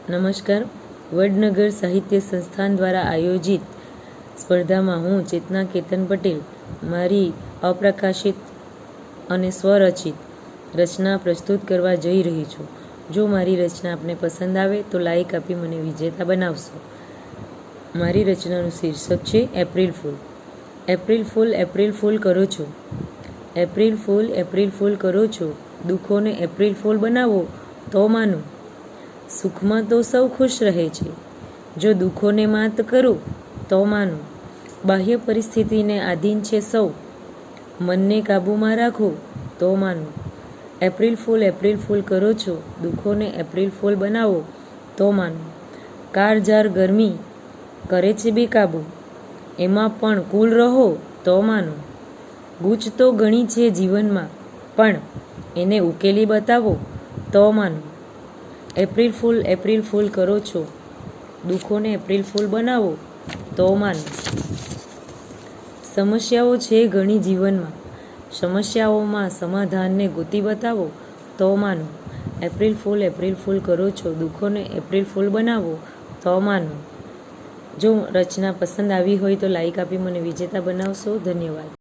નમસ્કાર. વડનગર સાહિત્ય સંસ્થાન દ્વારા આયોજિત સ્પર્ધામાં હું ચેતના કેતન પટેલ મારી અપ્રકાશિત અને સ્વરચિત રચના પ્રસ્તુત કરવા જઈ રહી છું. જો મારી રચના આપને પસંદ આવે તો લાઈક આપી મને વિજેતા બનાવશો. મારી રચનાનું શીર્ષક છે April fool. April fool, April fool કરો છો. એપ્રિલ ફૂલ, એપ્રિલ ફૂલ કરો છો. દુઃખોને એપ્રિલ ફૂલ બનાવો તો માનું. સુખમાં તો સૌ ખુશ રહે છે, જો દુઃખોને માત કરો તો માનું. બાહ્ય પરિસ્થિતિને આધીન છે સૌ, મનને કાબૂમાં રાખો તો માનું. એપ્રિલ ફૂલ કરો છો. દુઃખોને એપ્રિલ ફૂલ બનાવો તો માનું. કાળઝાળ ગરમી કરે છે બેકાબૂ, એમાં પણ કુલ રહો તો માનું. ગૂંચ તો ઘણી છે જીવનમાં, પણ એને ઉકેલી બતાવો તો માનું. એપ્રિલ ફૂલ કરો છો. દુઃખોને એપ્રિલ ફૂલ બનાવો તો માનું. સમસ્યાઓ છે ઘણી જીવનમાં, સમસ્યાઓમાં સમાધાનને ગોતી બતાવો તો માનું. એપ્રિલ ફૂલ કરો છો. દુઃખોને એપ્રિલ ફૂલ બનાવો તો માનું. જો રચના પસંદ આવી હોય તો લાઈક આપી મને વિજેતા બનાવશો. ધન્યવાદ.